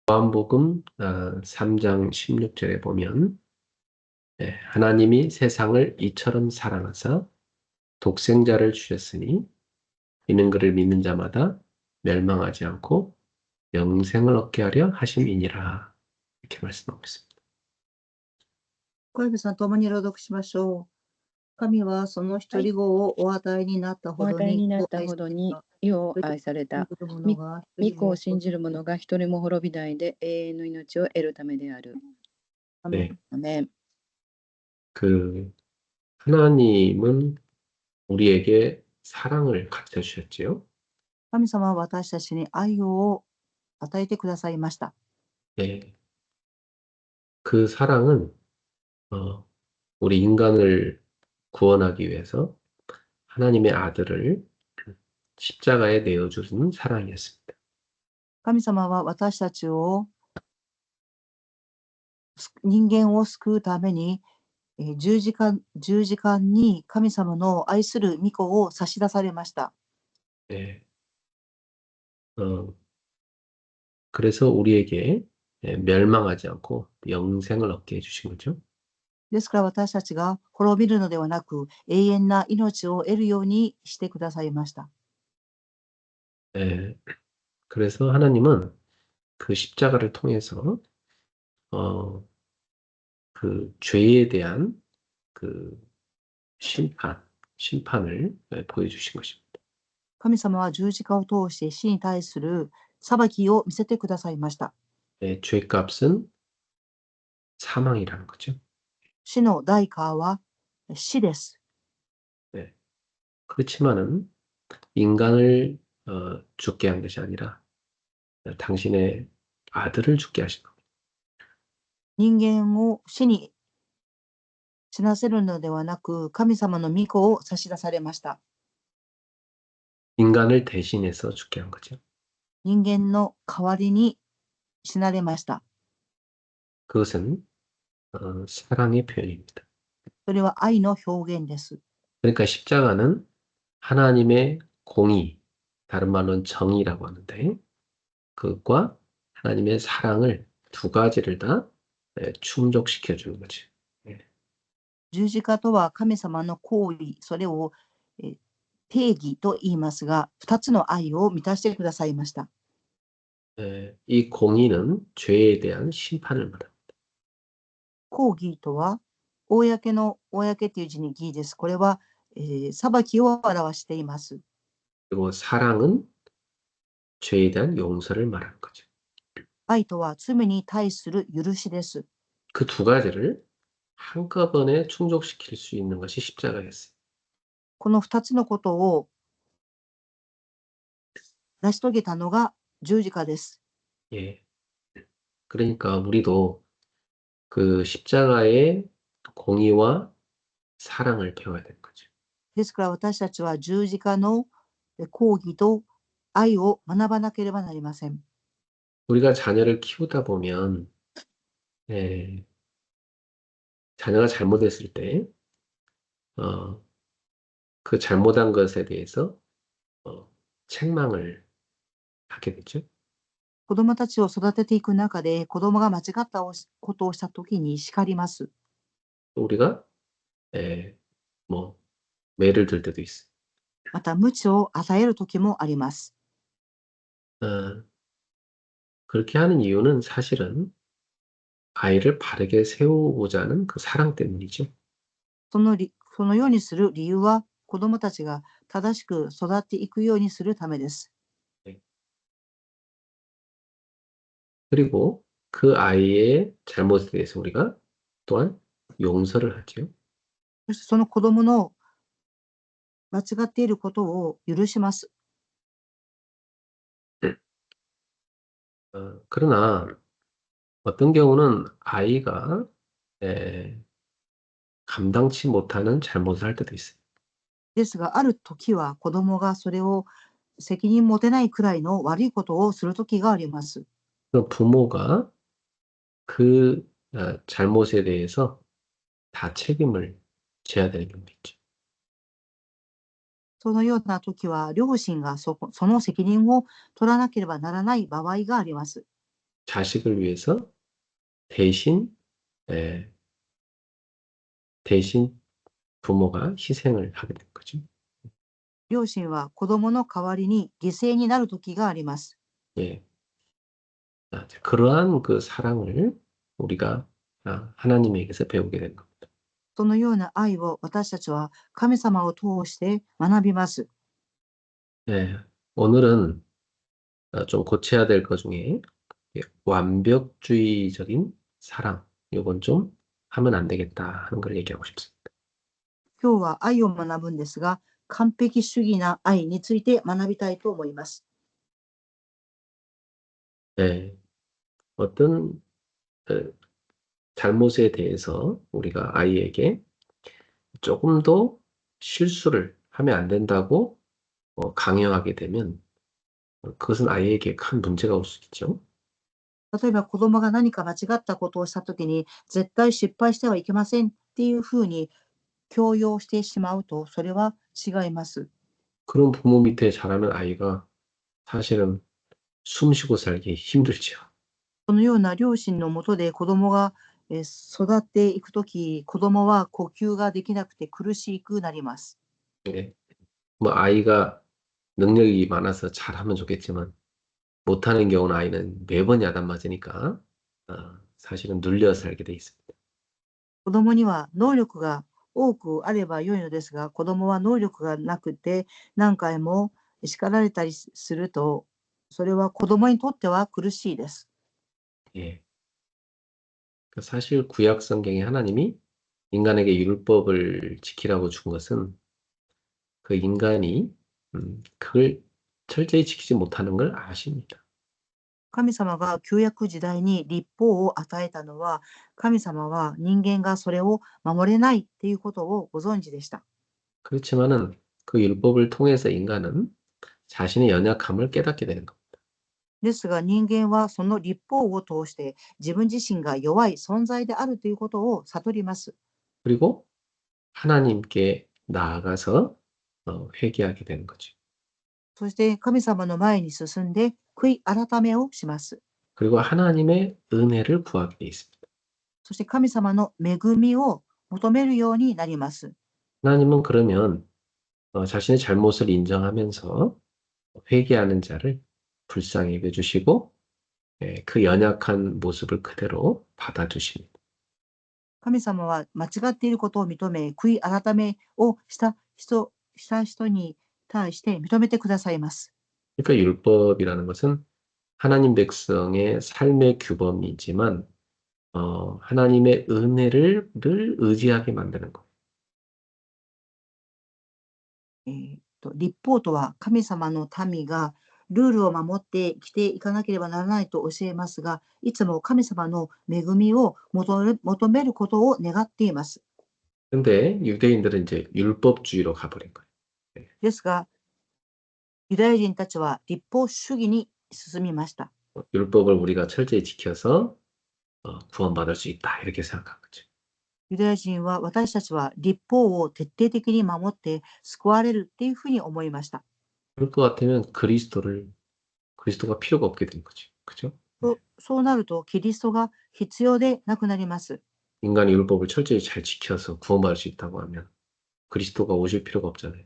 요한복음 3장 16절에 보면 하나님이 세상을 이처럼 사랑하사 독생자를 주셨으니 이는 그를 믿는 자마다 멸망하지 않고 영생을 얻게 하려 하심이니라. 이렇게 말씀하고 있습니다. 小指さん、共に朗読しましょう。神はその一人子をお与えになったほどに世を愛された。御子を信じる者が一人も滅びないで永遠の命を得るためである。 네, 아멘. 하나님은 우리에게 사랑을 가르쳐 주셨지요. 神様は私たちに愛を与えてくださいました。 네, 그 사랑은 우리 인간을 구원하기 위해서 하나님의 아들을 십자가에 내어주는 사랑이었습니다. 神様は私たちを人間を救うために十字架に神様の愛する御子を差し出されました。 네. 그래서 우리에게 멸망하지 않고 영생을 얻게 해주신 거죠. ですから私たちが滅びるのではなく永遠な命を得るようにしてくださいました。 네. 그래서 하나님은 그 십자가를 통해서 그 죄에 대한 그 심판을 보여주신 것입니다. 神様は十字架を通して死に対する裁きを見せてくださいました。 네, 죄값은 사망이라는 거죠. 死の代価は死です。 네. 그렇지만은 인간을 죽게 한 것이 아니라 당신의 아들을 죽게 하신 겁니다. 人間を死なせるのではなく、神様の御子を差し出されました。 인간을 대신해서 죽게 한 거죠. 人間の代わりに死なれました。 그것은 사랑의 표현입니다. それは愛の表現です。 그러니까 십자가는 하나님의 공의, 다른 말로는 정의라고 하는데 그것과 하나님의 사랑을 두 가지를 다 충족시켜 주는 거죠. 十字架とは神様の行為、それを定義と言いますが、二つの愛を満たしてくださいました。 이 공의는 죄에 대한 심판을 말합니다. 公義とは、公という字に義です。これは、裁きを表しています。 그리고 사랑은 죄에 대한 용서를 말하는 거죠. 愛とは罪に対する許しです。 그 두 가지를 한꺼번에 충족시킬 수 있는 것이 십자가였어요. この二つのことを成し遂げたのが十字架です。 예. 그러니까 우리도 그 십자가의 공의와 사랑을 배워야 되는 거죠. ですから私たちは十字架の公義と愛を学ばなければなりません。 우리가 자녀를 키우다 보면 자녀가 잘못했을 때 그 잘못한 것에 대해서 책망을 하게 되죠. 子供たちを育てていく中で子供が間違ったことをしたときに叱ります。 우리가 뭐 매를 들 때도 있어요. また鞭を与えるときもあります。 그렇게 하는 이유는 사실은 아이를 바르게 세우고자 하는 그 사랑 때문이죠. そのようにする理由は子供たちが正しく育っていくようにするためです。 그리고 그 아이의 잘못에 대해서 우리가 또한 용서를 하죠. そしてその子供の間違っていることを許します。 그러나 어떤 경우는 아이가 감당치 못하는 잘못을 할 때도 있어요. ですが、ある時は子供がそれを責任持てないくらいの悪いことをする時があります。 그럼 부모가 그 잘못에 대해서 다 책임을 져야 되는 경우도 있죠. そのような時は両親がその責任を取らなければならない場合があります。 자식을 위해서 대신 예, 대신 부모가 희생을 하게 된 거죠. 両親は子供の代わりに犠牲になる時があります。 예. 그러한 그 사랑을 우리가 하나님에게서 배우게 된 겁니다. そのような愛を私たちは神様を通して学びます。 예. 오늘은 좀 고쳐야 될 것 중에 완벽주의적인 사랑, 이건 좀 하면 안 되겠다 하는 걸 얘기하고 싶습니다. 今日は愛を学ぶんですが、完璧主義な愛について学びたいと思います。 예. 어떤 어, 잘못에 대해서 우리가 아이에게 조금 더 실수를 하면 안 된다고 강요하게 되면 그것은 아이에게 큰 문제가 올 수 있죠. 例えば子供が何か間違ったことをしたときに、絶対失敗してはいけませんっていうふうに強要してしまうと、それは違います。 그런 부모 밑에 자라는 아이가 사실은 숨 쉬고 살기 힘들죠. このような両親のもとで子供が育っていくとき、子供は呼吸ができなくて苦しくなります。 예. 뭐 아이가 능력이 많아서 잘하면 좋겠지만 못하는 경우는 아이는 매번 야단 맞으니까 사실은 눌려 살게 돼 있습니다. 子供には能力が多くあれば良いのですが、子供は能力がなくて何回も叱られたりすると、それは子供にとっては苦しいです。 예. 사실 구약 성경에 하나님이 인간에게 율법을 지키라고 준 것은 그 인간이 그걸 철저히 지키지 못하는 걸 아십니다. 神様が旧約時代に律法を与えたのは、神様は人間がそれを守れないっていうことをご存知でした。 그렇지만은 그 율법을 통해서 인간은 자신의 연약함을 깨닫게 되는 겁니다. ですが人間はその律法を通して自分自身が弱い存在であるということを悟ります。 그리고 하나님께 나아가서 회개하게 되는 거죠. そして神様の前に進んで悔い改めをします。 그리고 하나님의 은혜를 구하게 돼 있습니다. そして神様の恵みを求めるようになります。 하나님은 그러면 자신의 잘못을 인정하면서 회개하는 자를 불쌍히 여겨주시고 그 연약한 모습을 그대로 받아주십니다. 神様は間違っていることを認め、悔い改めをした人に対して認めてくださいます。 그러니까 율법이라는 것은 하나님 백성의 삶의 규범이지만 하나님의 은혜를 늘 의지하게 만드는 것. 律法とは神様の民がルールを守って生きていかなければならないと教えますが、いつも神様の恵みを求めることを願っています。 근데 유대인들은 이제 율법주의로 가버린 거예요. ですが、ユダヤ人たちは律法主義に進みました。 율법을 우리가 철저히 지켜서 구원받을 수 있다 이렇게 생각한 거죠. ユダヤ人は私たちは律法を徹底的に守って救われるっていうふうに思いました。 그럴 것 같으면 그리스도가 필요가 없게 된 거죠. 그죠? そうなるとキリストが必要でなくなります。 인간이 율법을 철저히 잘 지켜서 구원받을 수 있다고 하면 그리스도가 오실 필요가 없잖아요.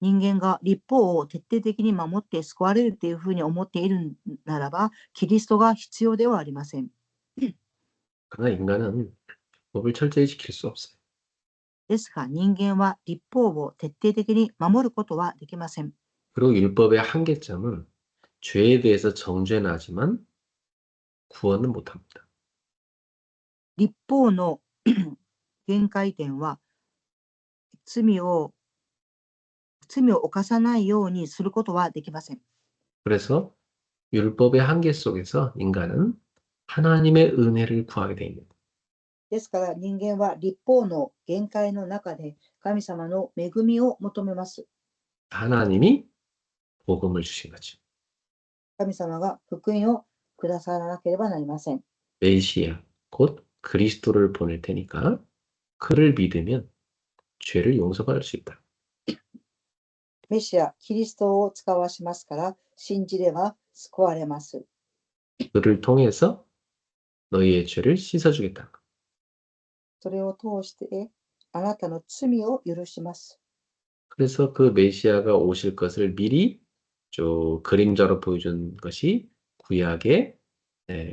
人間が律法を徹底的に守って救われるっていうふうに思っているならば、キリストが必要ではありません。 그러나 인간은 율법을 철저히 지킬 수 없어요. ですが人間は律法を徹底的に守ることはできません。 그리고 율법의 한계점은 죄에 대해서 정죄는 하지만 구원은 못합니다. 律法の限界点は罪を犯さないようにすることはできません。 그래서 율법의 한계 속에서 인간은 하나님의 은혜를 구하게 돼 있는 ですから人間は律法の限界の中で神様の恵みを求めます。 하나님이 복음을 주신 거죠. 神様が福音をくださらなければなりません。 메시아 곧 그리스도를 보낼 테니까 그를 믿으면 죄를 용서받을 수 있다. メシア、キリストを使わしますから、信じれば救われます。 그를 통해서 너희의 죄를 씻어주겠다. それを通してあなたの罪を許します。 그래서 그 메시아가 오실 것을 미리 좀 그림자로 보여준 것이 구약의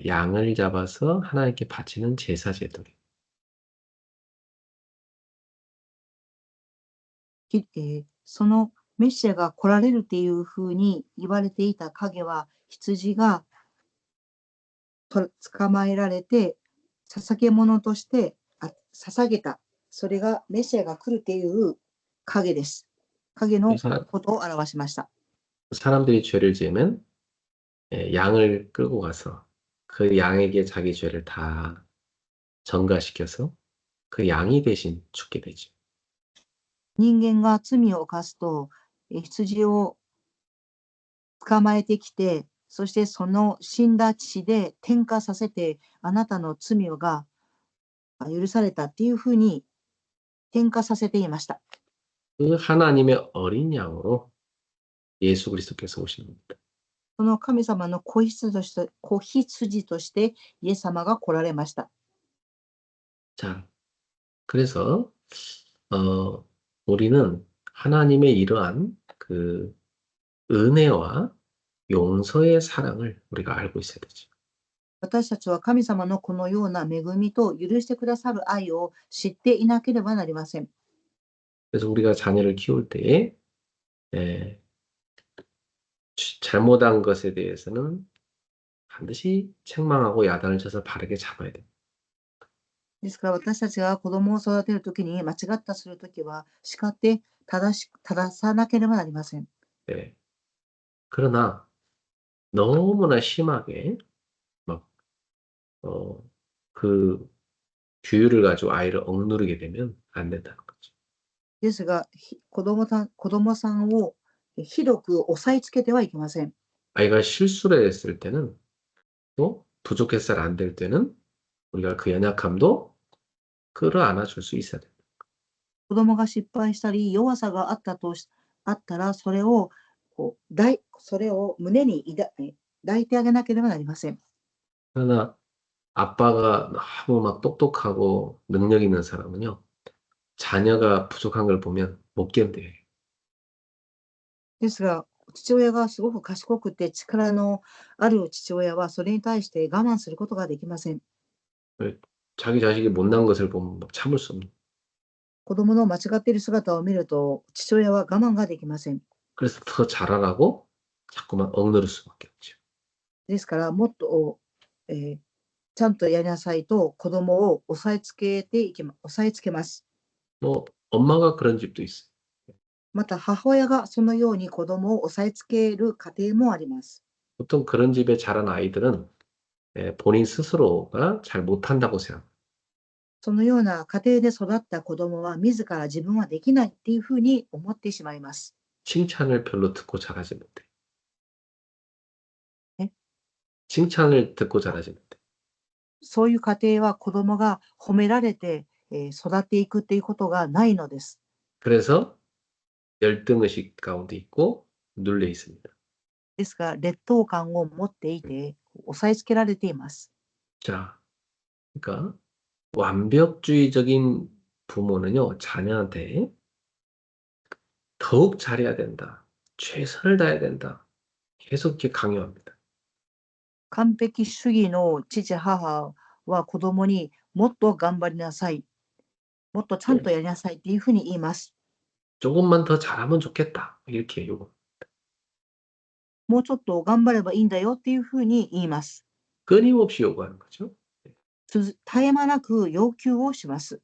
양을 잡아서 하나님께 바치는 제사 제도예요. そのメシアが来られるっていうふうに言われていた影は、羊が捕まえられて、捧げ物として捧げた。それがメシアが来るっていう影です。影のことを表しました。 사람들이 죄를 지으면 양을 끌고 가서 그 양에게 자기 죄를 다 전가시켜서 그 양이 대신 죽게 되죠. 人間が罪を犯すと、羊を捕まえてきて、そしてその死んだ血で転化させて、あなたの罪が許されたっていうふうに転化させていました。 그 하나님의 어린 양으로 예수 그리스도께서 오신 겁니다. その神様の子羊としてイエス様が来られました。 자, 그래서 우리는 하나님의 이러한 그 은혜와 용서의 사랑을 우리가 알고 있어야 되죠. 私たちは神様のこのような恵みと許してくださる愛を知っていなければなりません。 그래서 우리가 자녀를 키울 때에 잘못한 것에 대해서는 반드시 책망하고 야단을 쳐서 바르게 잡아야 돼요. ですから私たちが子供を育てるときに間違ったするときは叱って正さなければなりません。 네. 그러나 너무나 심하게 막 그 규율을 가지고 아이를 억누르게 되면 안 된다는 거죠. ですが、子供さんをひどく押さえつけてはいけません。 아이가 실수를 했을 때는 또 부족해서 안 될 때는 우리가 그 연약함도 끌어안아 줄 수 있어야 돼요. 子供が失敗したり弱さがあったらそれを胸に抱いてあげなければなりません。 그러나 아빠가 너무 막 똑똑하고 능력 있는 사람은요, 자녀가 부족한 걸 보면 못 견뎌요. ですが、父親がすごく賢くて力のある父親はそれに対して我慢することができません。 자기 자식이 못난 것을 보면 막 참을 수 없는. 子供の間違っている姿を見ると父親は我慢ができません。 그래서 더 잘하라고 자꾸만 억누를 수밖에 없죠. ですからもっと、ちゃんとやりなさいと子供を押さえつけます。 뭐 엄마가 그런 집도 있어요. また母親がそのように子供を押さえつける家庭もあります。 보통 그런 집에 자란 아이들은 본인 스스로가 잘 못한다고 생각해요. そのような家庭で育った子供は自ら自分はできないっていうふうに思ってしまいます。 칭찬을 별로 듣고 자라지 못해. 네? 칭찬을 듣고 자라지 못해. そういう家庭は子供が褒められて、育っていくっていうことがないのです。 그래서 열등의식 가운데 있고 눌려 있습니다. ですが、劣等感を持っていて、押さえつけられています。 자, 그러니까 완벽주의적인 부모는요, 자녀한테 더욱 잘해야 된다. 최선을 다해야 된다. 계속 이렇게 강요합니다. 完璧主義の父母は子供にもっと頑張りなさい、もっとちゃんとやりなさいっていうふうに言います。 조금만 더 잘하면 좋겠다. 이렇게 요구. もうちょっと頑張ればいいんだよっていうふうに言います。 끊임없이 요구하는 거죠. 絶え間なく要求をします。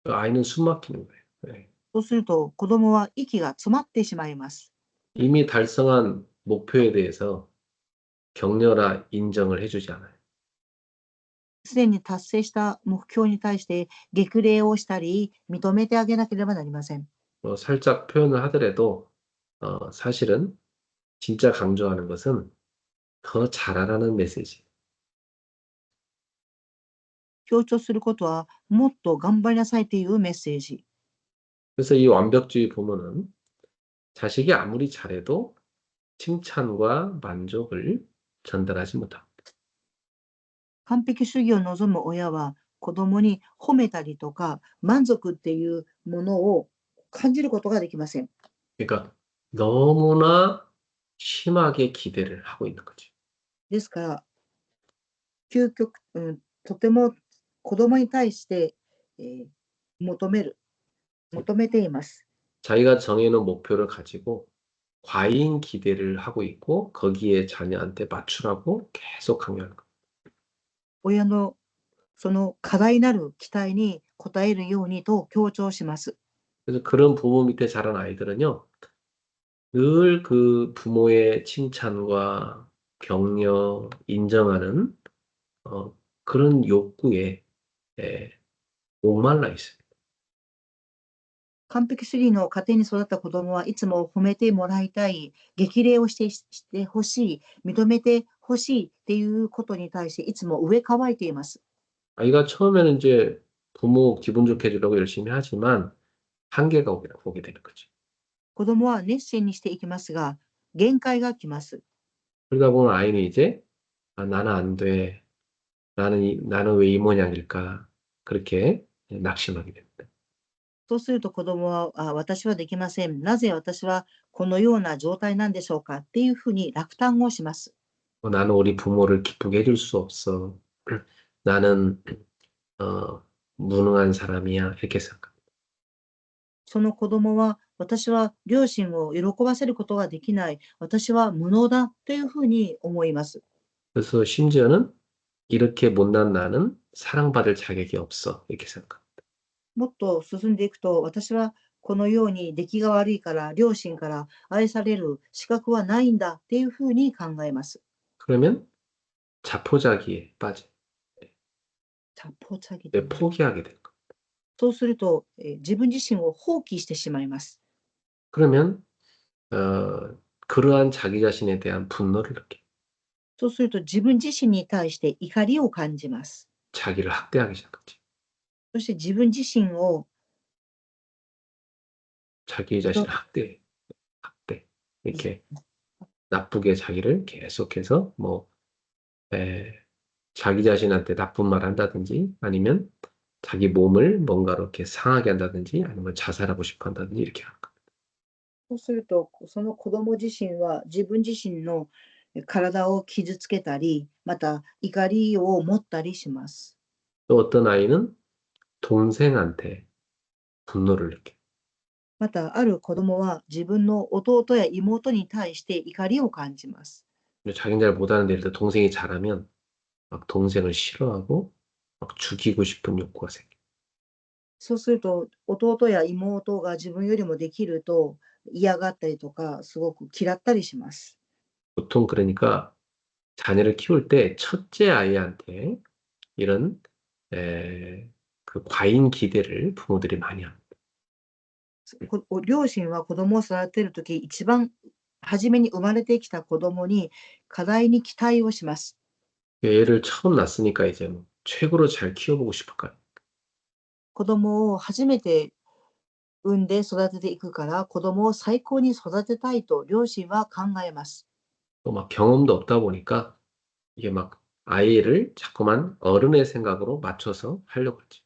아이는 숨 막히는 거예요. 네. そうすると子供は息が詰まってしまいます。 이미 달성한 목표에 대해서 격려나 인정을 해주지 않아요. すでに達成した目標に対して激励をしたり認めてあげなければなりません。 살짝 표현을 하더라도 사실은 진짜 강조하는 것은 더 잘하라는 메시지. 強調することはもっと頑張りなさいというメッセージ。 그래서 이 완벽주의 부모는 자식이 아무리 잘해도 칭찬과 만족을 전달하지 못합니다. 完璧主義を望む親は子供に褒めたりとか満足っていうものを感じることができません。 그러니까 너무나 심하게 기대를 하고 있는 거지. ですから、とても子供に対して、求めています。 자기가 정해놓은 목표를 가지고 과잉 기대를 하고 있고 거기에 자녀한테 맞추라고 계속 강요하는 거야. 親のその課題なる期待に応えるようにと強調します。 그래서 그런 부모 밑에 자란 아이들은요, 늘 그 부모의 칭찬과 격려, 인정하는 그런 욕구에 목말라 있어요. 完璧主義の家庭に育った子供はいつも褒めてもらいたい、激励をしてほしい、認めてほしいっていうことに対していつも上乾いています。 아이가 처음에는 이제 부모 기분 좋게 해주려고 열심히 하지만 한계가 오게 되는 거죠. 子供は熱心にしていきますが、限界が来ます。 그러다 보면 아이는 이제 나는 안 돼. 나는 왜 이 모양일까? 그렇게 낙심하게 됩니다. そうすると子供は、私はできません。なぜ私はこのような状態なんでしょうかっていうふうに落胆をします。 나는 우리 부모를 기쁘게 해줄 수 없어. 나는 무능한 사람이야. 이렇게 생각합니다. その子供は、私は両親を喜ばせることができない。私は無能だというふうに思います。 그래서 심지어는 이렇게 못난 나는 사랑받을 자격이 없어. 이렇게 생각합니다. もっと進んでいくと、私はこのように出来が悪いから、両親から愛される資格はないんだっていうふうに考えます。 그러면 자포자기에 빠져 자포자기 포기하게 되는 거예요. そうすると、自分自身を放棄してしまいます。 그러면 그러한 자기 자신에 대한 분노를 느껴요. そうすると自分自身に対して怒りを感じます。 자기를 학대하기 시작하지. そして自分自身を 자기 자신을 학대. 이렇게 나쁘게 자기를 계속해서 자기 자신한테 나쁜 말 한다든지 아니면 자기 몸을 뭔가로 이렇게 상하게 한다든지 아니면 자살하고 싶어 한다든지 이렇게 하는 거예요. そうすると、その子供自身は自分自身の体を傷つけたり、また怒りを持ったりします。 또 어떤 아이는 동생한테 분노를 느껴요. また、ある子供は自分の弟や妹に対して怒りを感じます。 근데 자기는 잘 못하는데 예를 들어 동생이 잘하면 막 동생을 싫어하고 막 죽이고 싶은 욕구가 생겨요. そうすると、弟や妹が自分よりもできると嫌がったりとか、すごく嫌ったりします。 보통 그러니까 자녀를 키울 때 첫째 아이한테 이런 그 과잉 기대를 부모들이 많이 합니다. 両親は子供を育てるとき、一番初めに生まれてきた子供に課題に期待をします。 얘를 처음 낳았으니까 이제 뭐 최고로 잘 키워보고 싶을 거예요. 子供を初めて産んで育てていくから、子供を最高に育てたいと両親は考えます。 또 막 경험도 없다 보니까 이게 막 아이를 자꾸만 어른의 생각으로 맞춰서 하려고 하지.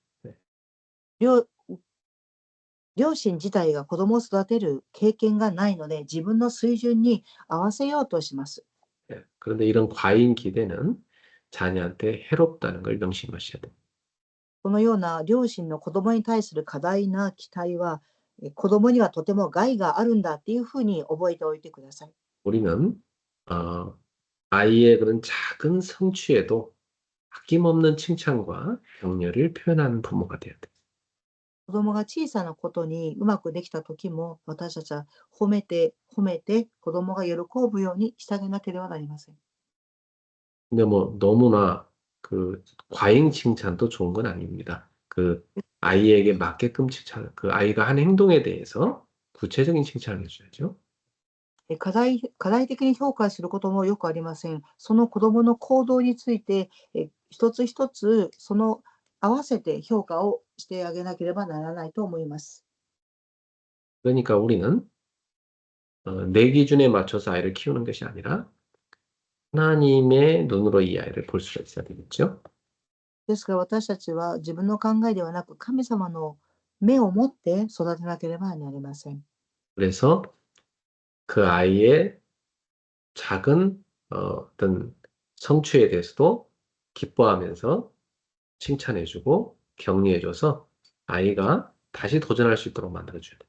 両親自体が子供を育てる経験がないので、自分の水準に合わせようとします。 그런데 이런 과잉 기대는 자녀한테 해롭다는 걸 명심하셔야 돼요. このような両親の子供に対する過大な期待は、子供にはとても害があるんだっていうふうに覚えておいてください。 우리는 아이의 그런 작은 성취에도 아낌없는 칭찬과 격려를 표현하는 부모가 돼야 돼요. 子供が小さなことにうまくできたときも、私たちは褒めて子供が喜ぶようにしてあげなければなりません。 근데 뭐 너무나 그 과잉 칭찬도 좋은 건 아닙니다. 그 아이에게 맞게끔 칭찬, 그 아이가 한 행동에 대해서 구체적인 칭찬을 해줘야죠. 過大的に評価することもよくありません。その子供の行動について、一つ一つその合わせて評価をしてあげなければならないと思います。 그러니까 우리는 내 기준에 맞춰서 아이를 키우는 것이 아니라 하나님의 눈으로 이 아이를 볼 수가 있어야 되겠죠. ですから私たちは自分の考えではなく神様の目を持って育てなければなりません。 그래서 그 아이의 작은 어떤 성취에 대해서도 기뻐하면서 칭찬해주고 격려해줘서 아이가 다시 도전할 수 있도록 만들어줘야 돼.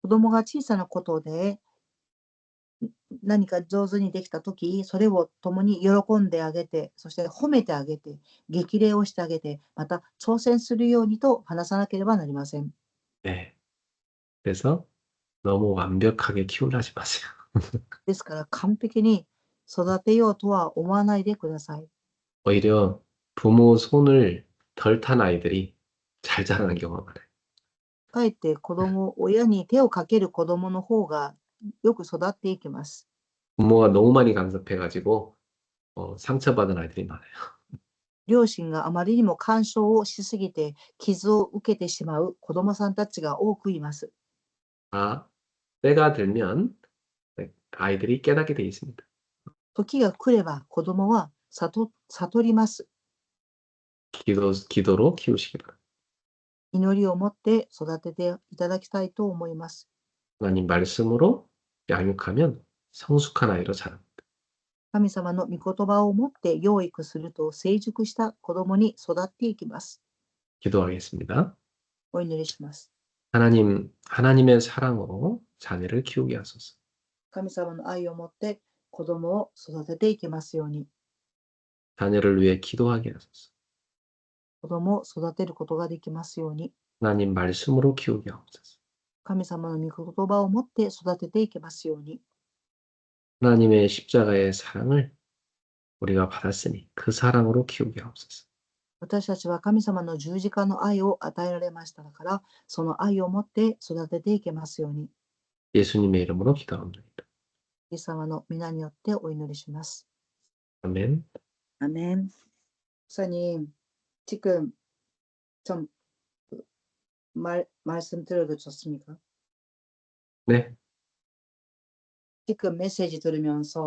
子供が小さなことで何か上手にできたとき、それを共に喜んであげて、そして褒めてあげて、激励をしてあげて、また挑戦するようにと話さなければなりません。 네. 그래서 너무 완벽하게 키우려 하지 마세요. ですから完璧に育てようとは思わないでください。 오히려 부모 손을 덜 탄 아이들이 잘 자라는 경우가 많아요. かえって親に手をかける子供の方がよく育っていきます。 부모가 너무 많이 간섭해가지고 상처받은 아이들이 많아요. 両親があまりにも干渉をしすぎて傷を受けてしまう子供さんたちが多くいます。 아, 때가 들면 아이들이 깨닫게 돼 있습니다. 時が来れば子供は悟ります。 기도로 키우시기 바랍니다. 祈りを持って育てていただきたいと思います。 하나님 말씀으로 양육하면 성숙한 아이로 자랍니다. 神様の御言葉を持って養育すると成熟した子供に育っていきます。 기도하겠습니다. お祈りします。 하나님의 사랑으로 자녀를 키우게 하소서. 神様の愛を持って子供を育てていきますように、 자녀를 위해 기도하게 하소서. 子供を育てることができますように、 하나님 말씀으로 키우게 하옵소서. 神様の御言葉を持って育てていきますように、 하나님의 십자가의 사랑을 우리가 받았으니 그 사랑으로 키우게 하옵소서. 私たちは神様の十字架の愛を与えられましたから、その愛を持って育てていけますように、 예수님의 이름으로 기도합니다. イエス様の皆によってお祈りします。 아멘. 아멘. 목사님, 지금 좀 말씀 드려도 좋습니까? 네. 지금 메시지 들으면서